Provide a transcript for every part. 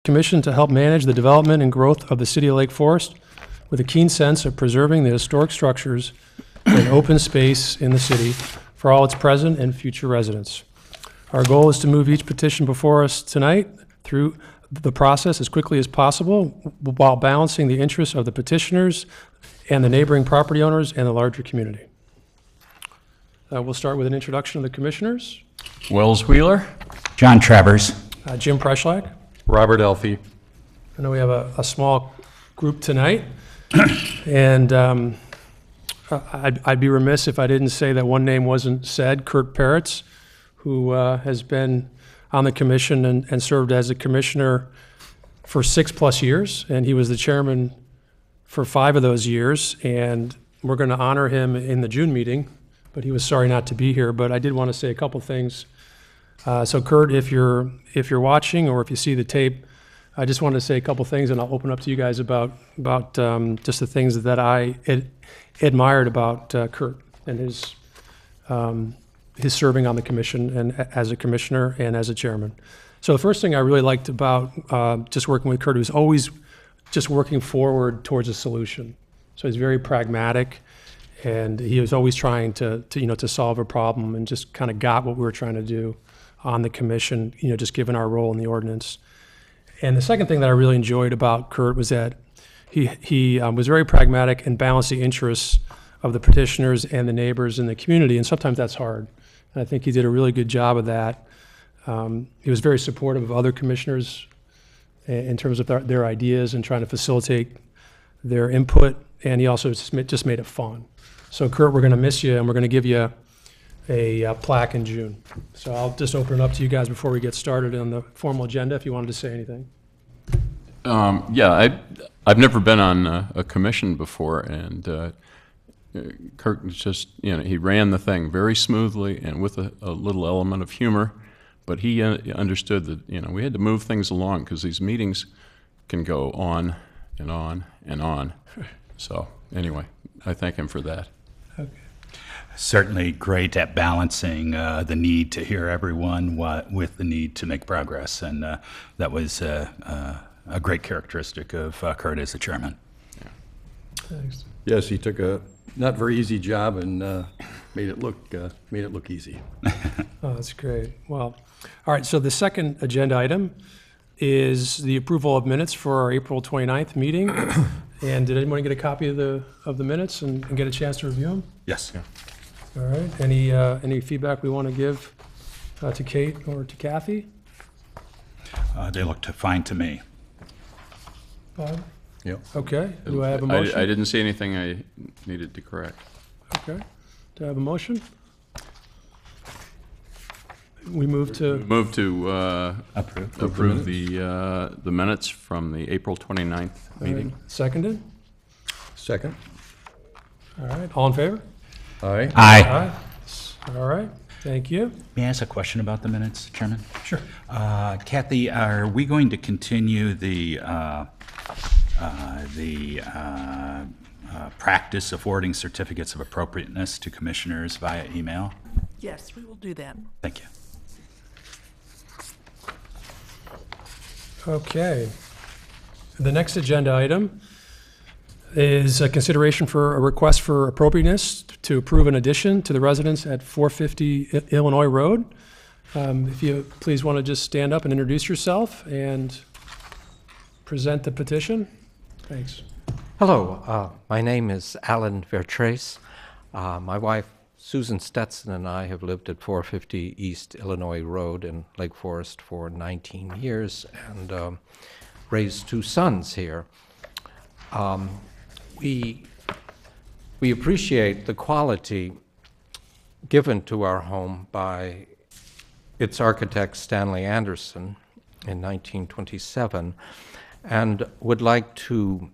commissioned to help manage the development and growth of the city of Lake Forest with a keen sense of preserving the historic structures and open space in the city for all its present and future residents. Our goal is to move each petition before us tonight through the process as quickly as possible while balancing the interests of the petitioners and the neighboring property owners and the larger community. We'll start with an introduction of the commissioners. Wells Wheeler. John Travers. Jim Preschlack. Robert Elfie. I know we have a small group tonight, and I'd be remiss if I didn't say that one name wasn't said, Kurt Peretz, who has been on the commission and served as a commissioner for 6+ years, and he was the chairman for 5 of those years, and we're going to honor him in the June meeting, but he was sorry not to be here. But I did want to say a couple things. So Kurt, if you're watching or if you see the tape, I just wanted to say a couple things, and I'll open up to you guys about just the things that I admired about Kurt and his serving on the commission and as a commissioner and as a chairman. So the first thing I really liked about just working with Kurt was always just working forward towards a solution. So he's very pragmatic, and he was always trying to solve a problem, and just kind of got what we were trying to do on the commission, just given our role in the ordinance. And the second thing that I really enjoyed about Kurt was that he was very pragmatic and balanced the interests of the petitioners and the neighbors in the community, and sometimes that's hard. And I think he did a really good job of that. He was very supportive of other commissioners in terms of their ideas and trying to facilitate their input, and he also just made it fun. So Kurt, we're going to miss you, and we're going to give you a plaque in June. So I'll just open it up to you guys before we get started on the formal agenda, if you wanted to say anything. Yeah, I've never been on a commission before, and Kurt was just, he ran the thing very smoothly and with a little element of humor, but he understood that, we had to move things along because these meetings can go on and on and on. So anyway, I thank him for that. Okay. Certainly great at balancing the need to hear everyone with the need to make progress, and that was a great characteristic of Kurt as the chairman. Yeah. Thanks. Yes, he took a not very easy job and made it look easy. Oh, that's great. Well, all right, so the second agenda item is the approval of minutes for our April 29th meeting. And did anyone get a copy of the minutes and get a chance to review them? Yes. Yeah. All right. Any feedback we want to give to Kate or to Kathy? They looked fine to me. Bob? Yep. Okay. Do I have a motion? I didn't see anything I needed to correct. Okay. Do I have a motion? We move to Approve. the minutes from the April 29th meeting. seconded. Second. All right. All in favor? Aye. Aye. All right. Thank you. May I ask a question about the minutes, Chairman? Sure. Kathy, are we going to continue the practice of forwarding certificates of appropriateness to commissioners via email? Yes, we will do that. Thank you. Okay. The next agenda item is a consideration for a request for appropriateness to approve an addition to the residence at 450 Illinois Road. If you please want to just stand up and introduce yourself and present the petition. Thanks. Hello, my name is Alan Vertrace. My wife Susan Stetson and I have lived at 450 East Illinois Road in Lake Forest for 19 years and raised 2 sons here. We appreciate the quality given to our home by its architect Stanley Anderson in 1927, and would like to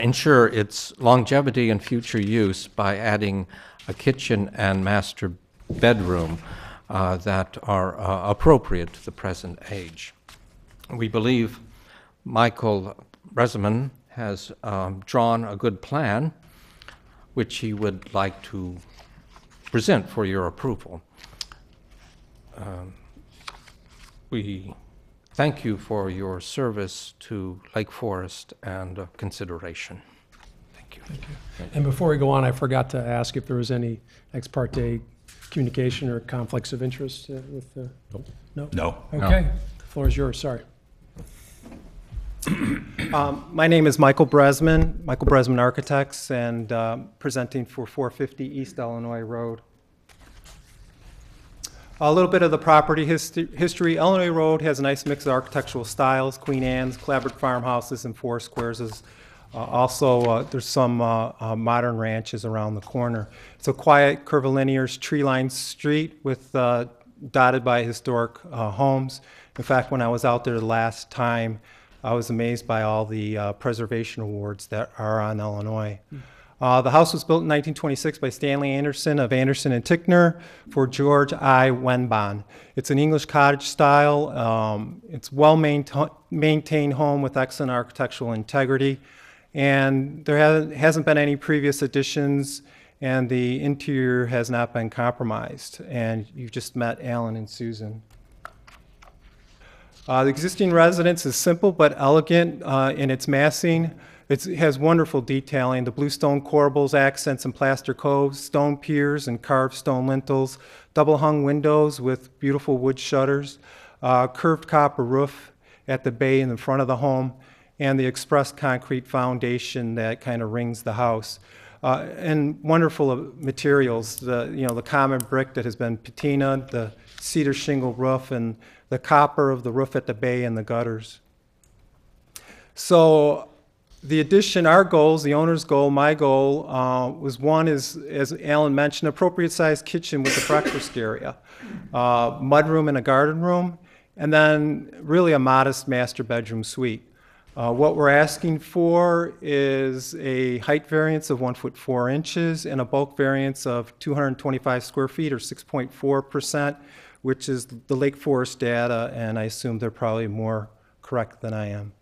ensure its longevity and future use by adding a kitchen and master bedroom that are appropriate to the present age. We believe Michael Breseman has drawn a good plan, which he would like to present for your approval. We Thank you for your service to Lake Forest and consideration. Thank you. And before we go on, I forgot to ask if there was any ex parte communication or conflicts of interest with the... No? No. Okay, the floor is yours, sorry. My name is Michael Bresman Architects, and presenting for 450 East Illinois Road. A little bit of the property history. Illinois Road has a nice mix of architectural styles, Queen Anne's, clapboard farmhouses, and four squares. Also, there's some modern ranches around the corner. It's a quiet, curvilinear, tree-lined street with dotted by historic homes. In fact, when I was out there the last time, I was amazed by all the preservation awards that are on Illinois. The house was built in 1926 by Stanley Anderson of Anderson and Tickner for George I. Wenbon. It's an English cottage style. It's well-maintained home with excellent architectural integrity. And there hasn't been any previous additions, and the interior has not been compromised. And you've just met Alan and Susan. The existing residence is simple but elegant in its massing. It has wonderful detailing. The bluestone corbels, accents, and plaster coves, stone piers and carved stone lintels, double-hung windows with beautiful wood shutters, curved copper roof at the bay in the front of the home, and the expressed concrete foundation that kind of rings the house. And wonderful materials, the common brick that has been patinaed, the cedar shingle roof, and the copper of the roof at the bay and the gutters. So the addition, our goals, the owner's goal, my goal, was one is, as Alan mentioned, appropriate sized kitchen with a breakfast area, mudroom and a garden room, and then really a modest master bedroom suite. What we're asking for is a height variance of 1 foot 4 inches and a bulk variance of 225 square feet or 6.4%, which is the Lake Forest data, and I assume they're probably more correct than I am.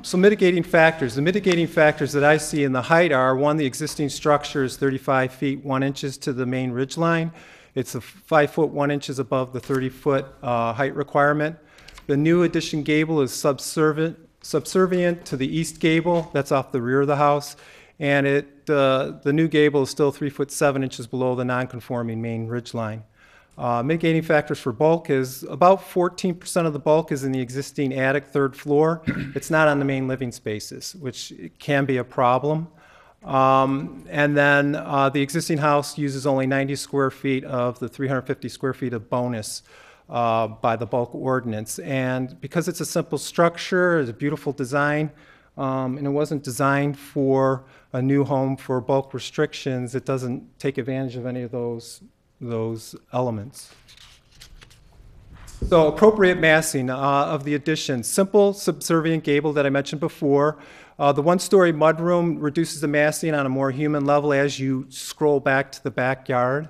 So mitigating factors. The mitigating factors that I see in the height are, one, the existing structure is 35 feet 1 inches to the main ridge line. It's 5 foot 1 inches above the 30-foot height requirement. The new addition gable is subservient to the east gable. That's off the rear of the house. And the new gable is still 3 foot 7 inches below the non-conforming main ridge line. Mitigating factors for bulk is about 14% of the bulk is in the existing attic third floor. It's not on the main living spaces, which can be a problem. And then the existing house uses only 90 square feet of the 350 square feet of bonus by the bulk ordinance. And because it's a simple structure, it's a beautiful design, and it wasn't designed for a new home for bulk restrictions, it doesn't take advantage of any of those elements. So appropriate massing of the addition. Simple subservient gable that I mentioned before. The one-story mudroom reduces the massing on a more human level as you scroll back to the backyard.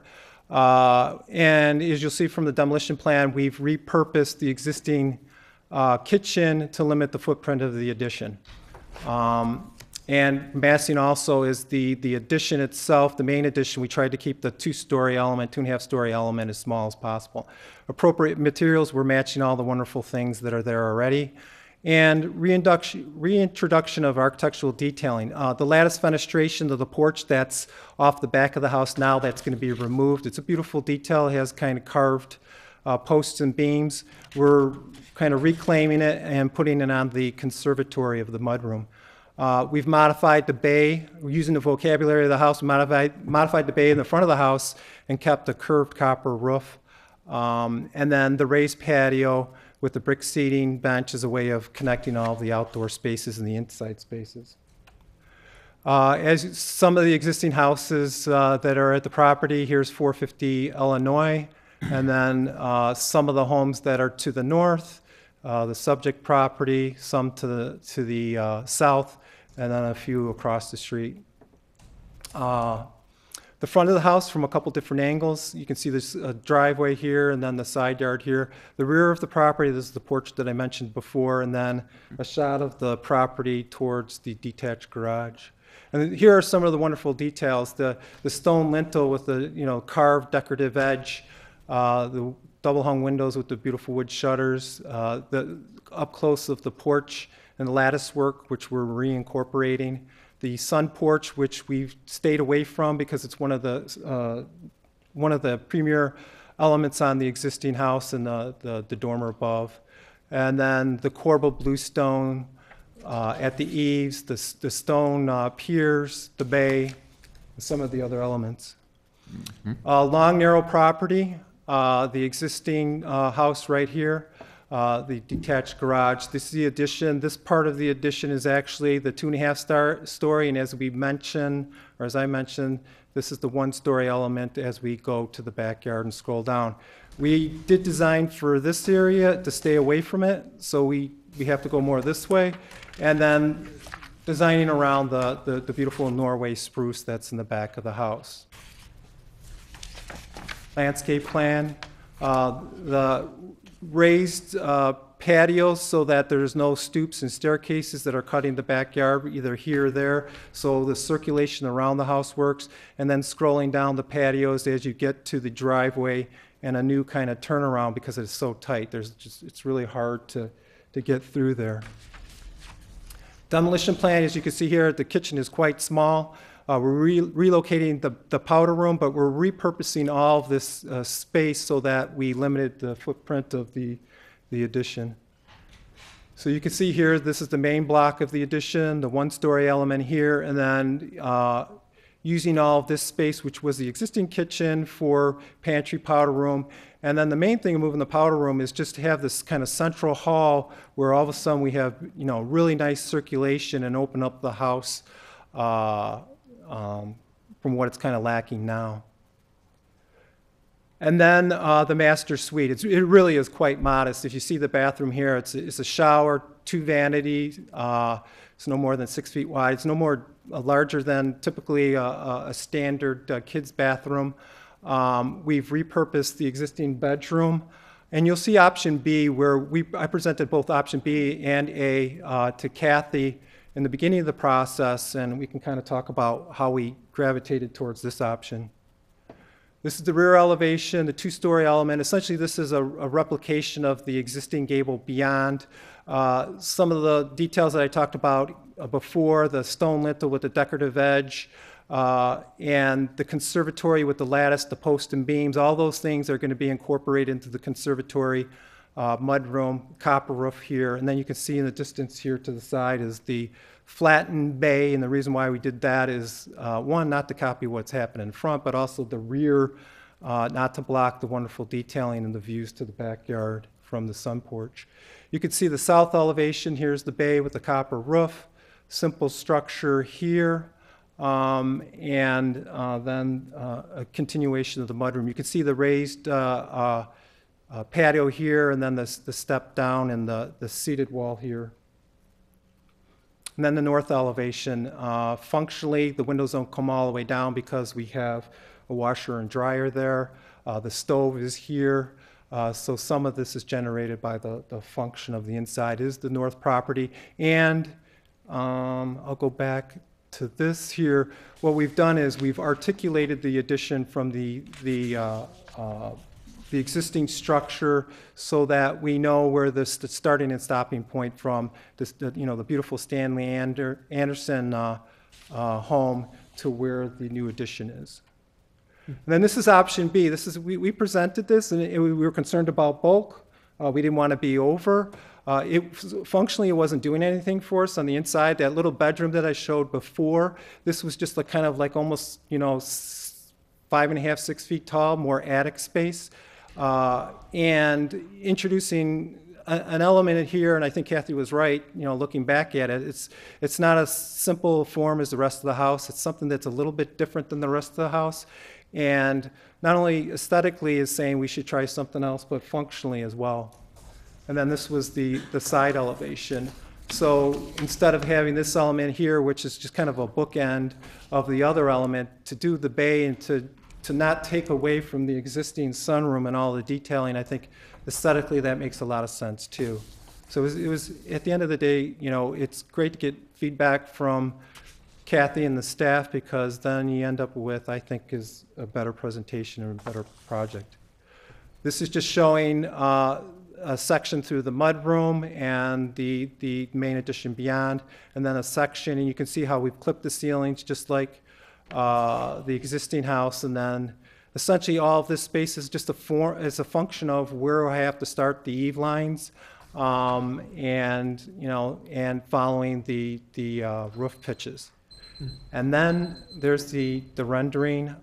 And as you'll see from the demolition plan, we've repurposed the existing kitchen to limit the footprint of the addition. And massing also is the addition itself, the main addition. We tried to keep the 2-story element, 2.5-story element as small as possible. Appropriate materials, we're matching all the wonderful things that are there already. And reintroduction of architectural detailing. The lattice fenestration of the porch that's off the back of the house now, that's going to be removed. It's a beautiful detail. It has kind of carved posts and beams. We're kind of reclaiming it and putting it on the conservatory of the mudroom. We've modified the bay. We're using the vocabulary of the house. Modified the bay in the front of the house and kept the curved copper roof. And then the raised patio with the brick seating bench as a way of connecting all the outdoor spaces and the inside spaces. As some of the existing houses that are at the property, here's 450 Illinois, and then some of the homes that are to the north, the subject property, some to the south, and then a few across the street. The front of the house from a couple different angles. You can see this driveway here and then the side yard here. The rear of the property, this is the porch that I mentioned before, and then a shot of the property towards the detached garage. And here are some of the wonderful details. The stone lintel with the carved decorative edge, the double hung windows with the beautiful wood shutters, the up close of the porch and the lattice work, which we're reincorporating. The sun porch, which we've stayed away from because it's one of the premier elements on the existing house and the dormer above. And then the corbel bluestone at the eaves, the stone piers, the bay, and some of the other elements. Long, narrow property, the existing house right here, the detached garage. This is the addition. This part of the addition is actually the 2.5 story, and as we mentioned, or as I mentioned, this is the 1-story element as we go to the backyard and scroll down. We did design for this area to stay away from it, so we have to go more this way, and then designing around the beautiful Norway spruce that's in the back of the house. Landscape plan, the raised patios so that there's no stoops and staircases that are cutting the backyard either here or there, so the circulation around the house works, and then scrolling down the patios as you get to the driveway and a new kind of turnaround because it's so tight. It's really hard to get through there. Demolition plan, as you can see here, the kitchen is quite small. We're relocating the powder room, but we're repurposing all of this space so that we limited the footprint of the addition. So you can see here, this is the main block of the addition, the 1-story element here, and then using all of this space, which was the existing kitchen, for pantry, powder room. And then the main thing of moving the powder room is just to have this kind of central hall where all of a sudden we have, really nice circulation and open up the house from what it's kind of lacking now. And then the master suite. It really is quite modest. If you see the bathroom here, it's a shower, 2 vanities. It's no more than 6 feet wide. It's no more larger than typically a standard kid's bathroom. We've repurposed the existing bedroom. And you'll see option B where I presented both option B and A to Kathy in the beginning of the process, and we can kind of talk about how we gravitated towards this option. This is the rear elevation, the 2-story element. Essentially, this is a replication of the existing gable beyond. Some of the details that I talked about before, the stone lintel with the decorative edge, and the conservatory with the lattice, the post and beams, all those things are going to be incorporated into the conservatory. Mudroom, copper roof here, and then you can see in the distance here to the side is the flattened bay, and the reason why we did that is, one, not to copy what's happened in front, but also the rear, not to block the wonderful detailing and the views to the backyard from the sun porch. You can see the south elevation. Here's the bay with the copper roof, simple structure here, and then a continuation of the mudroom. You can see the raised patio here, and then the step down and the seated wall here. And then the north elevation. Functionally, the windows don't come all the way down because we have a washer and dryer there. The stove is here. So some of this is generated by the function of the inside is the north property. And I'll go back to this here. What we've done is we've articulated the addition from the existing structure so that we know where the starting and stopping point from this, the beautiful Stanley Anderson home to where the new addition is. And then this is option B. We presented this, and we were concerned about bulk. We didn't want to be over. Functionally, it wasn't doing anything for us on the inside. That little bedroom that I showed before, this was just kind of like almost 5.5, 6 feet tall, more attic space. And introducing an element in here, and I think Kathy was right, looking back at it, it's not a simple form as the rest of the house. It's something that's a little bit different than the rest of the house. And not only aesthetically is saying we should try something else, but functionally as well. And then this was the side elevation. So instead of having this element here, which is just kind of a bookend of the other element, to do the bay and to not take away from the existing sunroom and all the detailing, I think aesthetically that makes a lot of sense too. So it was at the end of the day, it's great to get feedback from Kathy and the staff, because then you end up with, I think, is a better presentation and a better project. This is just showing a section through the mudroom and the main addition beyond, and then a section, and you can see how we've clipped the ceilings just like the existing house, and then essentially all of this space is just is a function of where I have to start the eave lines, and and following the roof pitches. And then there's the rendering,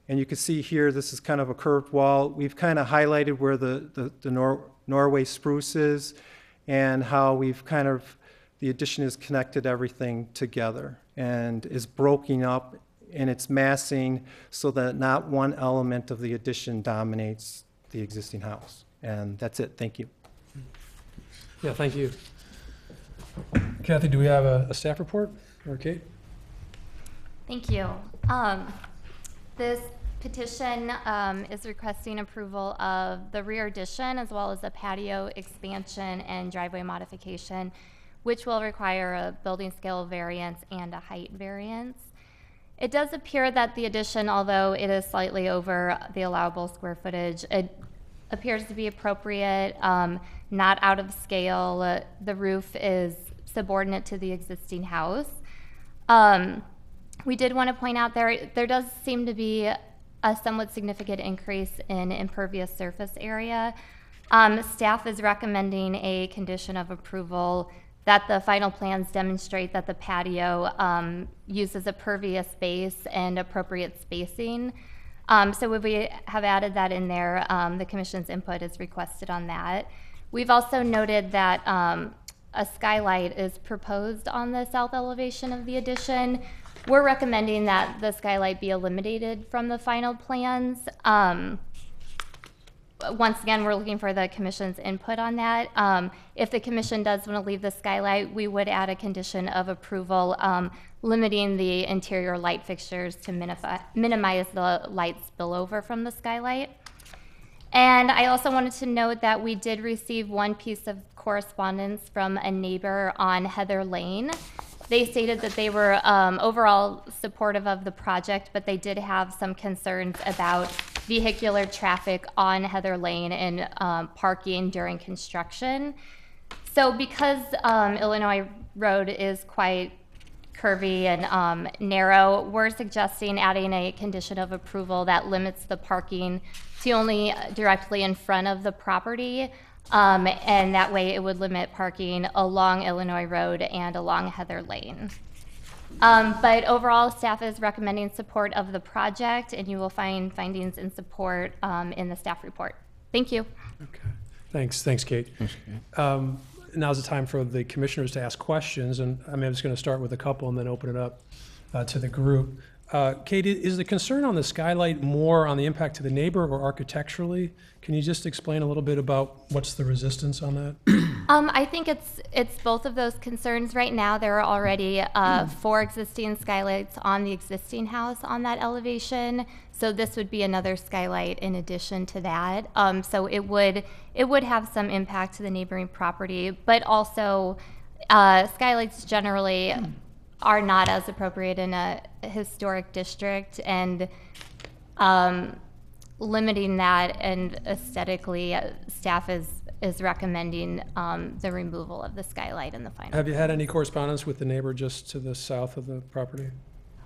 and you can see here, this is kind of a curved wall. We've kind of highlighted where the Norway spruce is and how we've kind of, the addition has connected everything together and is broken up in its massing so that not one element of the addition dominates the existing house. And that's it. Thank you. Yeah, thank you. Kathy, do we have a staff report? Or Kate? Thank you. This petition is requesting approval of the rear addition as well as a patio expansion and driveway modification, which will require a building scale variance and a height variance. It does appear that the addition, although it is slightly over the allowable square footage, it appears to be appropriate, not out of scale. The roof is subordinate to the existing house. We did want to point out there does seem to be a somewhat significant increase in impervious surface area. Staff is recommending a condition of approval that the final plans demonstrate that the patio uses a pervious base and appropriate spacing. So we have added that in there. The commission's input is requested on that. We've also noted that a skylight is proposed on the south elevation of the addition. We're recommending that the skylight be eliminated from the final plans. Once again, we're looking for the commission's input on that. If the commission does want to leave the skylight, we would add a condition of approval limiting the interior light fixtures to minimize the light spillover from the skylight. And I also wanted to note that we did receive one piece of correspondence from a neighbor on Heather Lane. They stated that they were overall supportive of the project, but they did have some concerns about vehicular traffic on Heather Lane and parking during construction. So because Illinois Road is quite curvy and narrow, we're suggesting adding a condition of approval that limits the parking to only directly in front of the property. And that way it would limit parking along Illinois Road and along Heather Lane. But overall, staff is recommending support of the project, and you will find findings in support in the staff report. Thank you. Okay. Thanks, Kate. Thanks, Kate. Now's the time for the commissioners to ask questions, and I'm just going to start with a couple and then open it up to the group. Kate, is the concern on the skylight more on the impact to the neighbor or architecturally? Can you just explain a little bit about what's the resistance on that? I think it's both of those concerns. Right now, there are already 4 existing skylights on the existing house on that elevation. So this would be another skylight in addition to that. So it would have some impact to the neighboring property, but also skylights generally are not as appropriate in a historic district, and limiting that, and aesthetically, staff is recommending the removal of the skylight in the final. Have you had any correspondence with the neighbor just to the south of the property?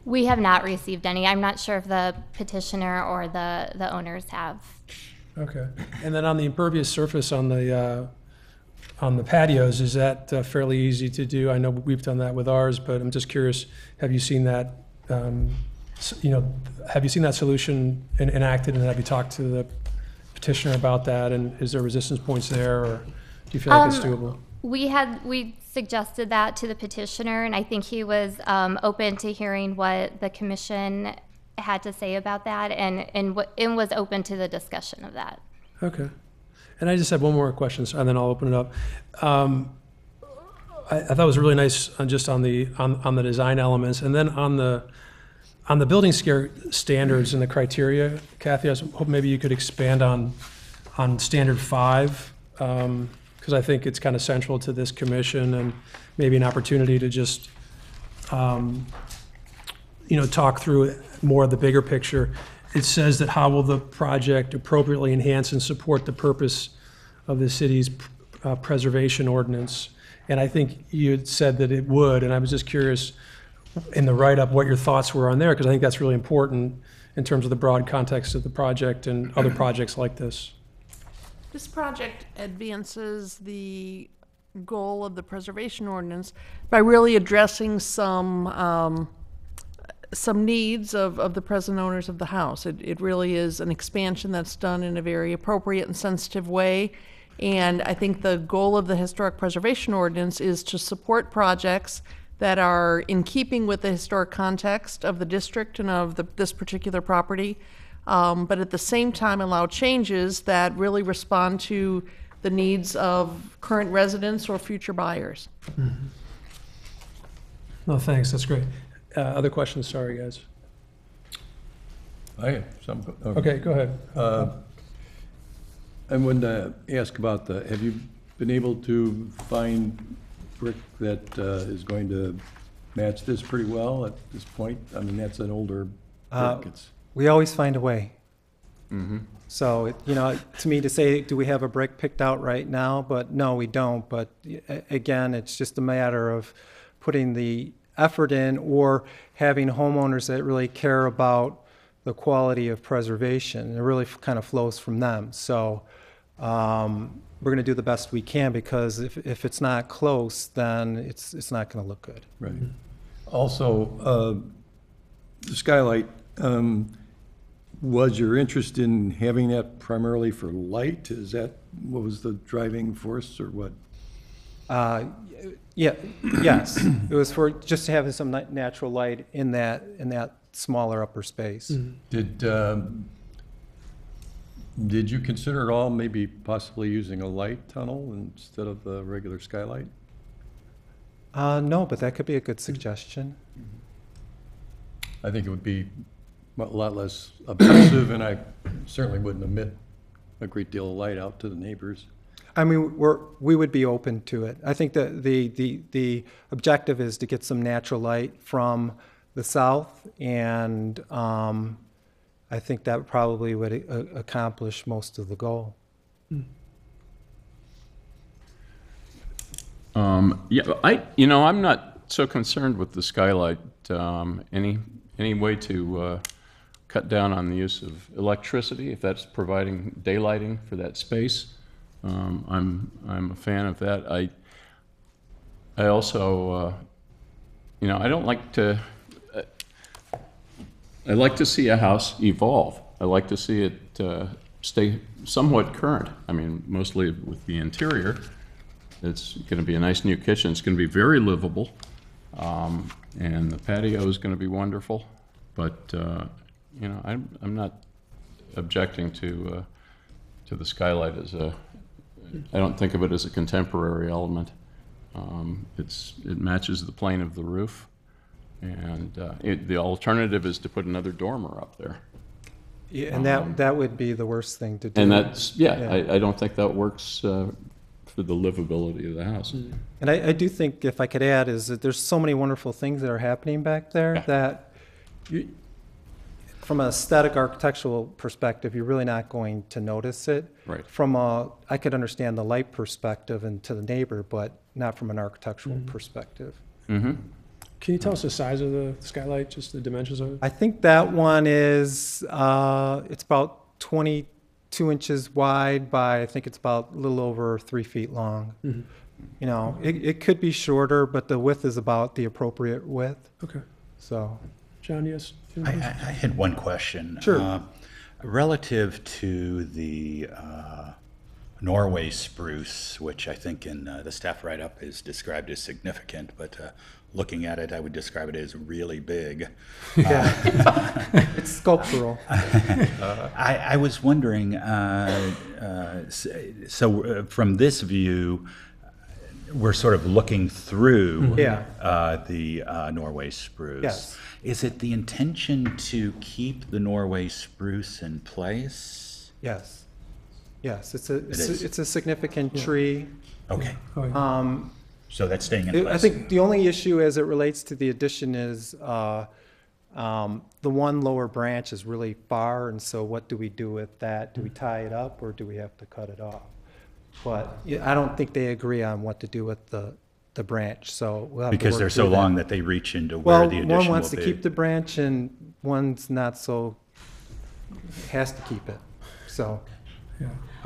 We have not received any. I'm not sure if the petitioner or the owners have. Okay. And then on the impervious surface on the patios, is that fairly easy to do? I know we've done that with ours, but I'm just curious, have you seen that, have you seen that solution enacted, and have you talked to the petitioner about that, and is there resistance points there, or do you feel like it's doable? We suggested that to the petitioner, and I think he was open to hearing what the commission had to say about that, and was open to the discussion of that. Okay. And I just have one more question, and then I'll open it up. I thought it was really nice just on the design elements, and then on the building standards and the criteria. Kathy, I was hoping maybe you could expand on standard 5, because I think it's kind of central to this commission, and maybe an opportunity to just talk through more of the bigger picture. it says that how will the project appropriately enhance and support the purpose of the city's preservation ordinance? And I think you had said that it would, and I was just curious in the write-up what your thoughts were on there, because I think that's really important in terms of the broad context of the project and other projects like this. This project advances the goal of the preservation ordinance by really addressing some needs of the present owners of the house. It really is an expansion that's done in a very appropriate and sensitive way. And I think the goal of the historic preservation ordinance is to support projects that are in keeping with the historic context of the district and of this particular property, but at the same time allow changes that really respond to the needs of current residents or future buyers. No, thanks, that's great. Other questions? Sorry, guys. I have some. Okay, go ahead. I wanted to ask about have you been able to find brick that is going to match this pretty well at this point? I mean, that's an older brick. We always find a way. So, to me to say, do we have a brick picked out right now? But no, we don't. But again, it's just a matter of putting the effort in or having homeowners that really care about the quality of preservation. It really kind of flows from them. So we're going to do the best we can, because if it's not close, then it's not going to look good. Right. Also, the skylight, was your interest in having that primarily for light? What was the driving force, or what? Yes. It was for just having some natural light in that smaller upper space. Did you consider at all maybe possibly using a light tunnel instead of the regular skylight? No, but that could be a good suggestion. I think it would be a lot less obtrusive, and I certainly wouldn't emit a great deal of light out to the neighbors. I mean, we would be open to it. I think that the objective is to get some natural light from the south, and I think that probably would accomplish most of the goal. I'm not so concerned with the skylight. Any way to cut down on the use of electricity, if that's providing daylighting for that space, I'm a fan of that. I also, I don't like to. I like to see a house evolve. I like to see it stay somewhat current. I mean, mostly with the interior. It's going to be a nice new kitchen. It's going to be very livable, and the patio is going to be wonderful. But I'm not objecting to the skylight as I don't think of it as a contemporary element. It matches the plane of the roof, and the alternative is to put another dormer up there. Yeah, and that would be the worst thing to do. And that's I don't think that works for the livability of the house. And I do think, if I could add, is that there's so many wonderful things that are happening back there that from an aesthetic architectural perspective, you're really not going to notice it. Right. I could understand the light perspective and to the neighbor, but not from an architectural perspective. Mm-hmm. Can you tell us the size of the skylight, just the dimensions of it? I think that one is, it's about 22 inches wide by, I think it's about a little over 3 feet long. Mm-hmm. It could be shorter, but the width is about the appropriate width. Okay. So, John, yes? I had one question. Sure. Relative to the Norway spruce, which I think in the staff write-up is described as significant, but looking at it, I would describe it as really big. it's sculptural. I was wondering, from this view, we're sort of looking through the Norway spruce. Yes. Is it the intention to keep the Norway spruce in place? Yes. Yes, it's a significant tree. Okay. So that's staying in place. I think the only issue as it relates to the addition is The one lower branch is really far, and so what do we do with that? Do we tie it up, or do we have to cut it off? But yeah, I don't think they agree on what to do with the branch, so we'll have to Because work they're so through that. long that they reach into where Well, the addition one will be. wants to keep the branch, and one's not so, has to keep it, so.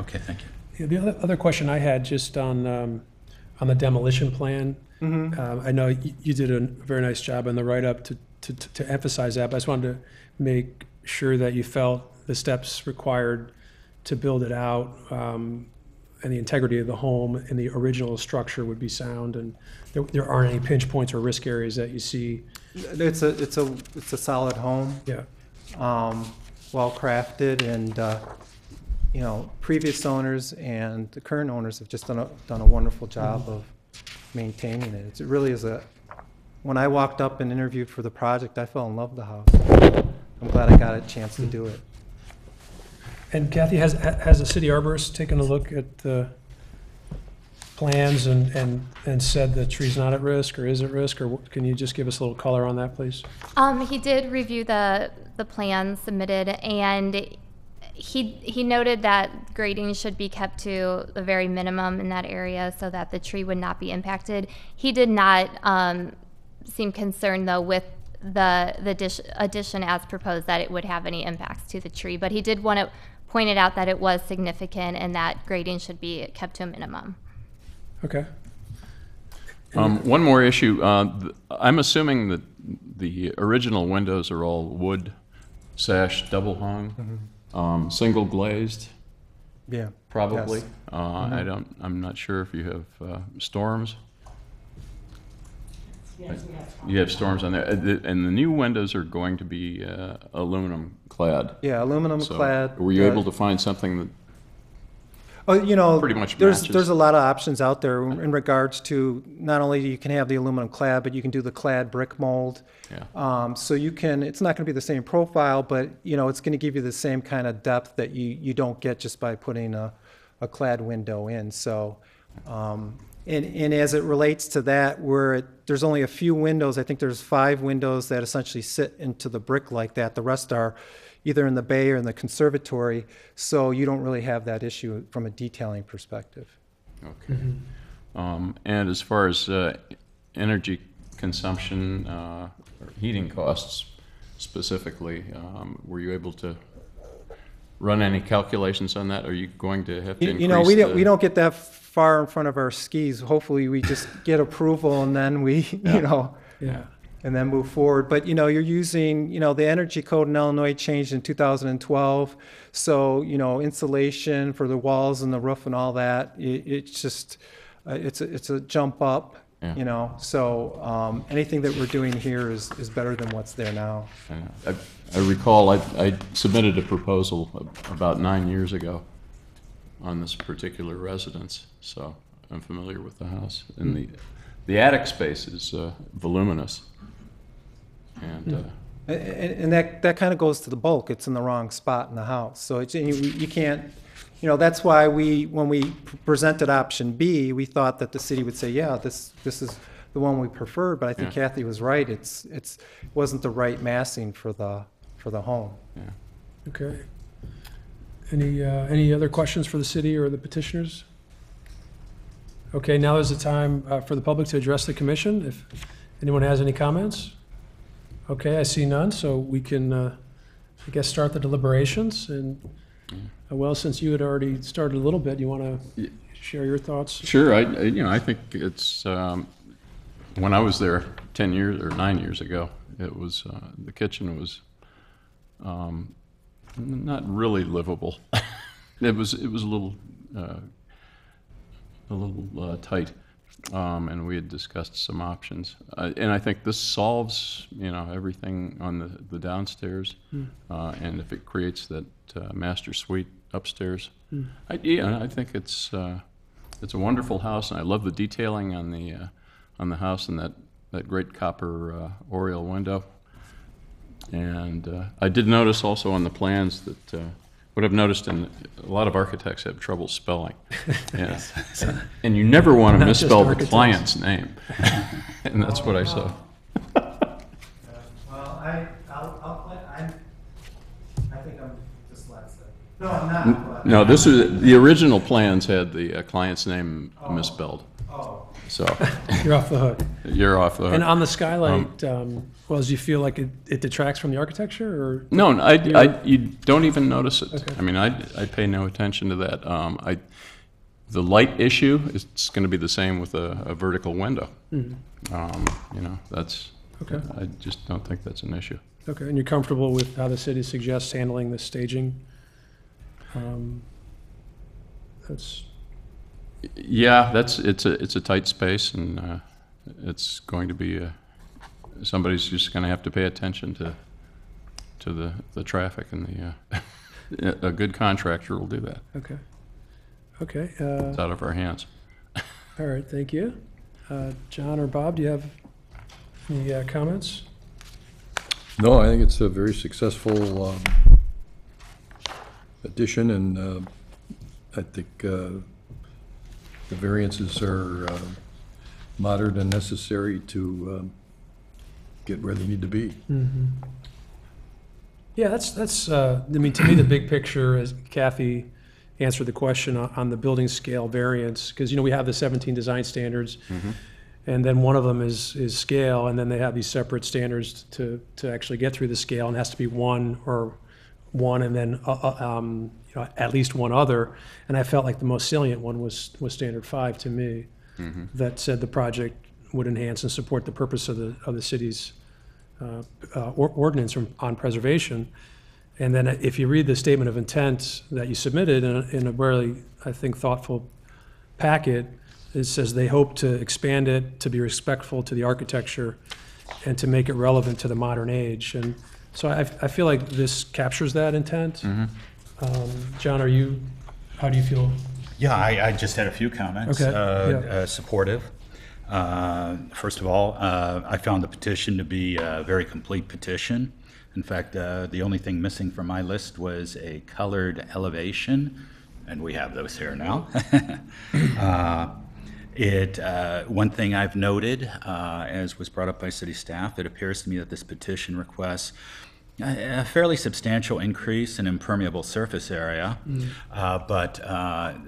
Okay, thank you. Yeah, the other question I had, just on the demolition plan, I know you did a very nice job in the write-up to emphasize that, but I just wanted to make sure that you felt the steps required to build it out, and the integrity of the home and the original structure would be sound, and there aren't any pinch points or risk areas that you see. It's a solid home. Yeah. Well-crafted, and, you know, previous owners and the current owners have just done a wonderful job of maintaining it. It really is when I walked up and interviewed for the project, I fell in love with the house. I'm glad I got a chance to do it. And Kathy, has the city arborist taken a look at the plans and said the tree's not at risk, or is at risk, or can you just give us a little color on that, please? He did review the plans submitted, and he noted that grading should be kept to the very minimum in that area so that the tree would not be impacted. He did not seem concerned, though, with the addition as proposed, that it would have any impacts to the tree, but he did want to point it out that it was significant and that grading should be kept to a minimum. Okay. One more issue. I'm assuming that the original windows are all wood, sash, double hung, single glazed, Yeah. probably. Yes. I'm not sure if you have storms. You have storms on there, and the new windows are going to be aluminum clad. Yeah, aluminum So clad. were you able to find something that? Oh, you know, pretty much there's matches? there's a lot of options out there in regards to not only you can have the aluminum clad, but you can do the clad brick mold. Yeah. So you can. It's not going to be the same profile, but you know it's going to give you the same kind of depth that you don't get just by putting a clad window in. So. And as it relates to that, there's only a few windows, I think there's 5 windows that essentially sit into the brick like that. The rest are either in the bay or in the conservatory, so you don't really have that issue from a detailing perspective. Okay. And as far as energy consumption or heating costs specifically, were you able to run any calculations on that? Are you going to have to increase You know, we don't get that far in front of our skis. Hopefully, we just get approval and then we, you know, Yeah. and then move forward. But, you know, you're using, you know, the energy code in Illinois changed in 2012. So, you know, insulation for the walls and the roof and all that, it's just, it's a jump up, Yeah. you know. So anything that we're doing here is better than what's there now. I recall I submitted a proposal about 9 years ago on this particular residence, so I'm familiar with the house. And the attic space is voluminous. And And that kind of goes to the bulk. It's in the wrong spot in the house. So it's, you can't, you know, that's why when we presented option B, we thought that the city would say, yeah, this is the one we prefer. But I think Yeah. Kathy was right. It wasn't the right massing for the home. yeah. Okay. Any other questions for the city or the petitioners? Okay, now is the time for the public to address the commission. If anyone has any comments? Okay, I see none, so we can, I guess, start the deliberations. And, well, since you had already started a little bit, you want to share your thoughts? Sure. I think it's when I was there 10 years or 9 years ago, it was the kitchen was not really livable. It was a little tight, and we had discussed some options. And I think this solves everything on the downstairs, and if it creates that master suite upstairs, I think it's a wonderful house, and I love the detailing on the house and that great copper oriel window. And I did notice also on the plans that what I've noticed in a lot of architects have trouble spelling. Yes. And you never want to Not just misspell the architects. client's name. And that's what I saw. Well, No, I'm not. No, this is, the original plans had the client's name misspelled. Oh. So You're off the hook. you're off the And hook. on the skylight, well, do you feel like it detracts from the architecture, or? No, you don't even notice it. I mean, I pay no attention to that. The light issue is going to be the same with a vertical window. You know, that's, Okay. I just don't think that's an issue. Okay, and you're comfortable with how the city suggests handling the staging? That's, Yeah, it's a tight space, and it's going to be somebody's just going to have to pay attention to the traffic, and a good contractor will do that. okay. Okay, It's out of our hands. all right, thank you. John or Bob, do you have any comments? No, I think it's a very successful addition, and I think the variances are moderate and necessary to get where they need to be. Yeah, that's, I mean, to me, the big picture, as Kathy answered the question on the building scale variance, because, you know, we have the 17 design standards, and then one of them is scale, and then they have these separate standards to actually get through the scale, and it has to be one, and then you know, at least one other. And I felt like the most salient one was standard 5 to me, that said the project would enhance and support the purpose of the city's ordinance on preservation. And then if you read the statement of intent that you submitted in a really, I think, thoughtful packet, it says they hope to expand it, to be respectful to the architecture, and to make it relevant to the modern age. And so I feel like this captures that intent. John, how do you feel? Yeah, I just had a few comments. Okay, Supportive. First of all, I found the petition to be a very complete petition. In fact, the only thing missing from my list was a colored elevation, and we have those here now. One thing I've noted, as was brought up by city staff, it appears to me that this petition requests a fairly substantial increase in impermeable surface area, but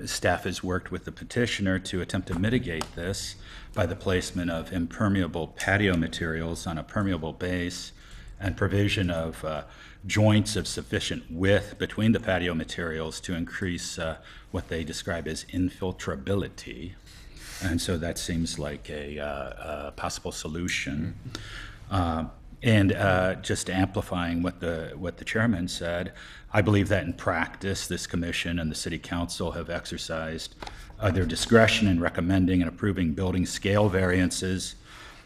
staff has worked with the petitioner to attempt to mitigate this by the placement of impermeable patio materials on a permeable base and provision of joints of sufficient width between the patio materials to increase what they describe as infiltrability. And so that seems like a possible solution. Just amplifying what the chairman said, I believe that in practice, this commission and the city council have exercised their discretion in recommending and approving building scale variances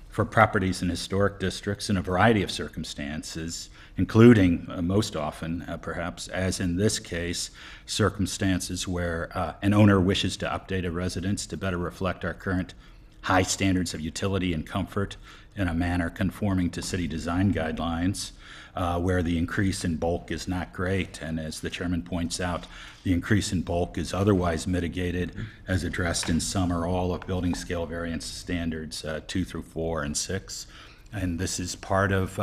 for properties in historic districts in a variety of circumstances, including, most often, perhaps, as in this case, circumstances where an owner wishes to update a residence to better reflect our current high standards of utility and comfort in a manner conforming to city design guidelines, where the increase in bulk is not great. And as the chairman points out, the increase in bulk is otherwise mitigated as addressed in some or all of building scale variance standards 2 through 4 and 6. And this is part of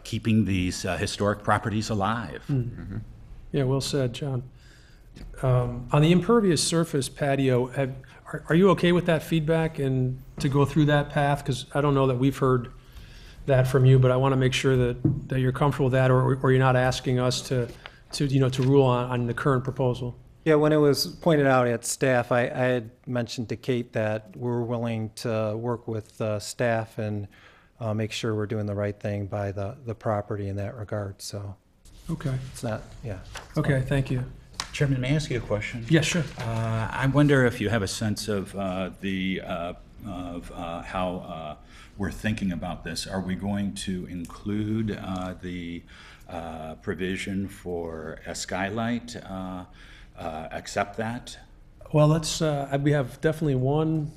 keeping these historic properties alive. Yeah, well said, John. On the impervious surface patio, are you okay with that feedback and to go through that path? Because I don't know that we've heard that from you, but I want to make sure that you're comfortable with that, or you're not asking us to rule on the current proposal. Yeah, when it was pointed out at staff, I had mentioned to Kate that we're willing to work with staff and make sure we're doing the right thing by the property in that regard, so Okay. it's not, yeah. Okay, thank you. Chairman, may I ask you a question? Yeah, sure. I wonder if you have a sense of how we're thinking about this. Are we going to include the provision for a skylight? Accept that? Well, we have definitely one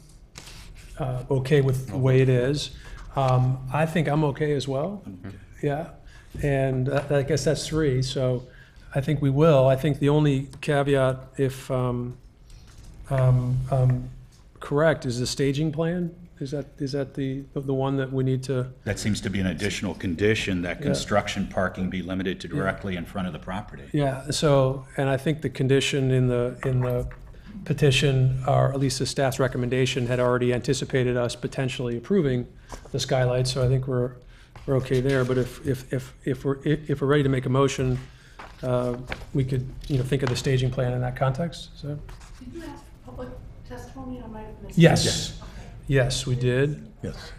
okay with the way it is. I think I'm okay as well. Yeah, and I guess that's 3, so I think we will. I think the only caveat, if correct, is the staging plan. Is that the one that we need to? That seems to be an additional condition, that construction parking be limited to directly in front of the property. Yeah, so, and I think the condition in the petition, or at least the staff's recommendation, had already anticipated us potentially approving the skylight, so I think we're okay there. But if we're ready to make a motion, we could, think of the staging plan in that context, so. Did you ask for public testimony? I might have missed. Yes, yes, we did. Yes.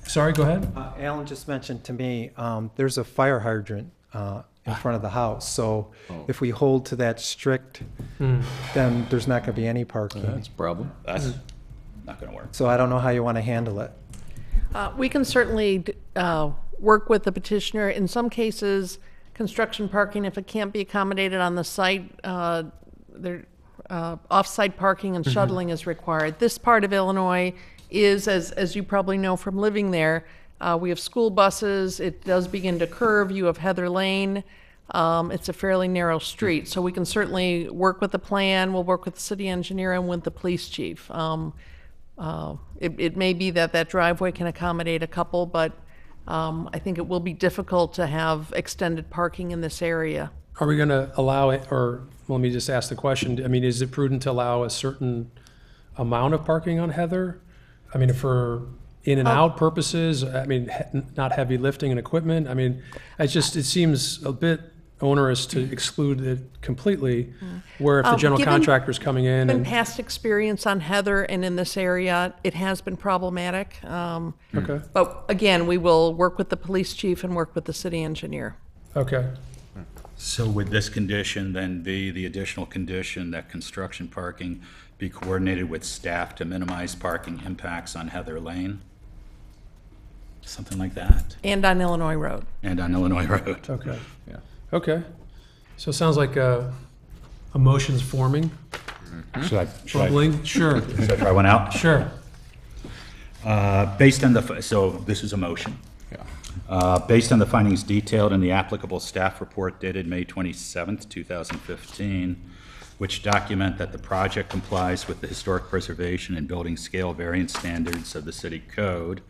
Sorry, go ahead. Alan just mentioned to me, there's a fire hydrant in front of the house, so if we hold to that strict, then there's not going to be any parking. That's a problem. That's not going to work. So I don't know how you want to handle it. We can certainly work with the petitioner. In some cases, construction parking, if it can't be accommodated on the site, off-site parking and shuttling is required. This part of Illinois is, as you probably know from living there, we have school buses. It does begin to curve. You have Heather Lane. It's a fairly narrow street, so we can certainly work with the plan. We'll work with the city engineer and with the police chief. It may be that driveway can accommodate a couple, but I think it will be difficult to have extended parking in this area. Are we going to allow it, or let me just ask the question, I mean, is it prudent to allow a certain amount of parking on Heather? I mean, for in and out purposes, I mean, not heavy lifting and equipment, I mean, it seems a bit onerous to exclude it completely, where if the general Given- contractor's coming in Been and, past experience on Heather and in this area, it has been problematic. okay, But again, we will work with the police chief and work with the city engineer. okay. So would this condition then be the additional condition that construction parking be coordinated with staff to minimize parking impacts on Heather Lane? Something like that? And on Illinois Road. And on Illinois Road? Okay. Yeah. Okay. So it sounds like a motion's forming, Should I bubbling. Sure, try one out? sure. Based on so this is a motion. Based on the findings detailed in the applicable staff report dated May 27th, 2015, which document that the project complies with the historic preservation and building scale variance standards of the city code,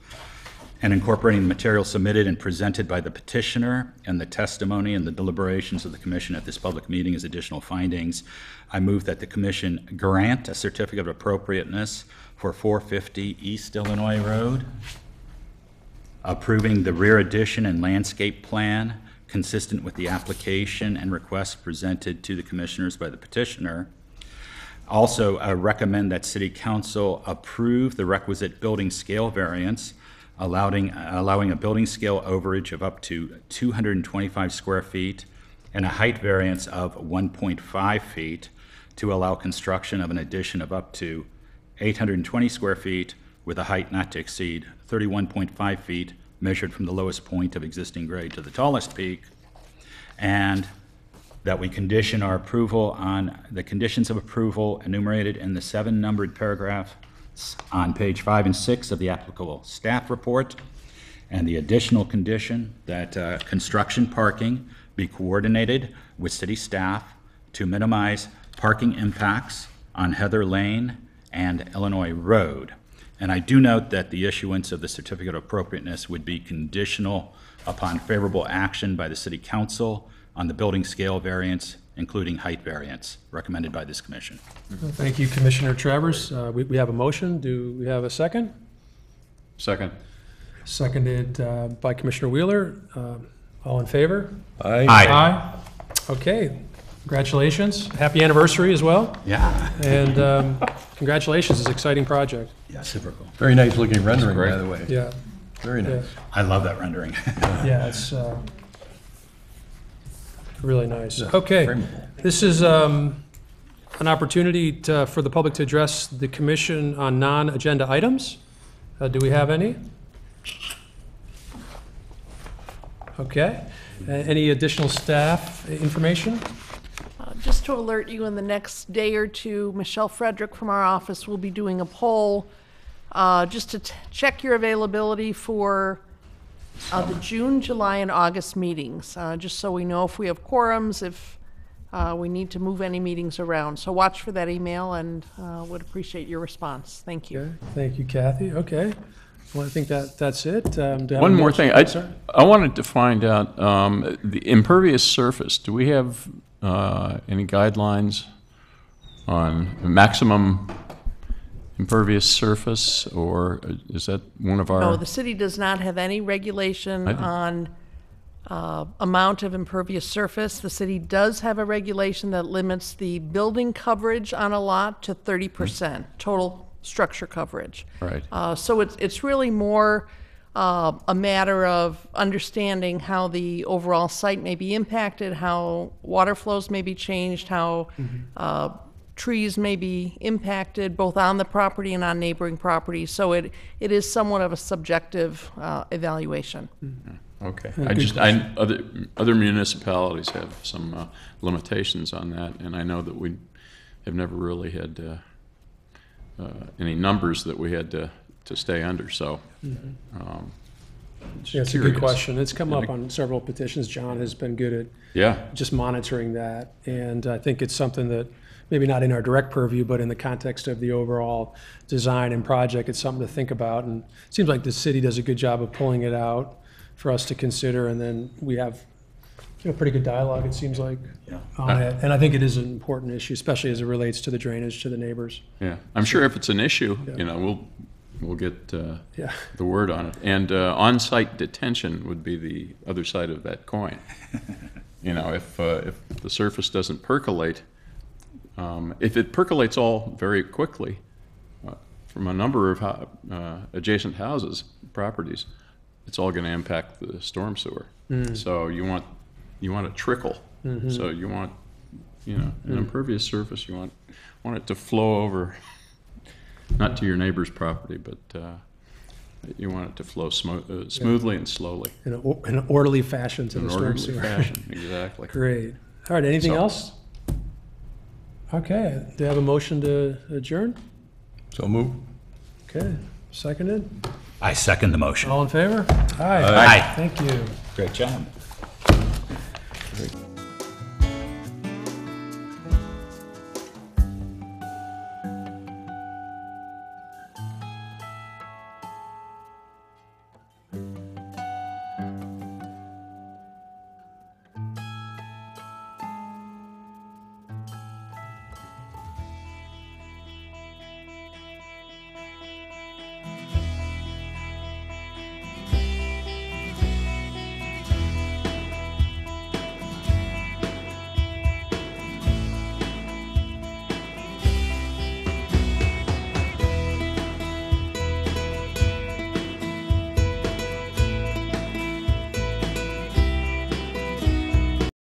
and incorporating the material submitted and presented by the petitioner and the testimony and the deliberations of the commission at this public meeting as additional findings, I move that the commission grant a certificate of appropriateness for 450 East Illinois Road, approving the rear addition and landscape plan consistent with the application and request presented to the commissioners by the petitioner. Also, recommend that City Council approve the requisite building scale variance, allowing a building scale overage of up to 225 square feet and a height variance of 1.5 feet to allow construction of an addition of up to 820 square feet with a height not to exceed 31.5 feet measured from the lowest point of existing grade to the tallest peak, and that we condition our approval on the conditions of approval enumerated in the 7 numbered paragraphs on page 5 and 6 of the applicable staff report, and the additional condition that construction parking be coordinated with city staff to minimize parking impacts on Heather Lane and Illinois Road. And I do note that the issuance of the certificate of appropriateness would be conditional upon favorable action by the city council on the building scale variance, including height variance, recommended by this commission. Thank you, Commissioner Travers. We have a motion. Do we have a second? Second. Seconded by Commissioner Wheeler. All in favor? Aye. Aye. Okay, congratulations. Happy anniversary as well. Yeah. And congratulations, it's an exciting project. Reciprocal. Very nice looking rendering, great. by the way. Yeah, Very nice. I love that rendering. yeah, it's really nice. Okay, frameable. this is an opportunity for the public to address the commission on non-agenda items. Do we have any? Okay. Any additional staff information? Just to alert you, in the next day or two, Michelle Frederick from our office will be doing a poll just to check your availability for the June, July, and August meetings, just so we know if we have quorums, if we need to move any meetings around. So watch for that email, and would appreciate your response. Thank you. Okay, thank you, Kathy. Okay. Well, I think that's it. Do I have One a more motion? thing, I'm sorry. I wanted to find out, the impervious surface, do we have any guidelines on maximum impervious surface, or is that one of our? No, the city does not have any regulation I didn't- on amount of impervious surface. The city does have a regulation that limits the building coverage on a lot to 30%, total structure coverage. Right. So it's really more a matter of understanding how the overall site may be impacted, how water flows may be changed, how trees may be impacted both on the property and on neighboring properties. So it is somewhat of a subjective evaluation. Okay. good Other municipalities have some limitations on that, and I know that we have never really had any numbers that we had to stay under, so. Just Yeah, it's a good curious. question. It's come up Yeah. on several petitions. John has been good at Yeah, just monitoring that. And I think it's something that, maybe not in our direct purview, but in the context of the overall design and project, it's something to think about. And it seems like the city does a good job of pulling it out for us to consider. And then we have, pretty good dialogue, it seems like, on it. And I think it is an important issue, especially as it relates to the drainage to the neighbors. yeah. I'm sure if it's an issue, we'll get Yeah. the word on it. And on-site detention would be the other side of that coin. If the surface doesn't percolate, if it percolates all very quickly from a number of adjacent houses, properties, it's all going to impact the storm sewer. So you want a trickle. So you want an impervious surface. You want it to flow over, not to your neighbor's property, but you want it to flow smoothly and slowly. In an orderly fashion to In the an storm orderly sewer. fashion, exactly. Great. All right, anything So- else? Okay, do you have a motion to adjourn? So move. Okay, seconded. I second the motion. All in favor? Aye. Aye. Thank you. Great job.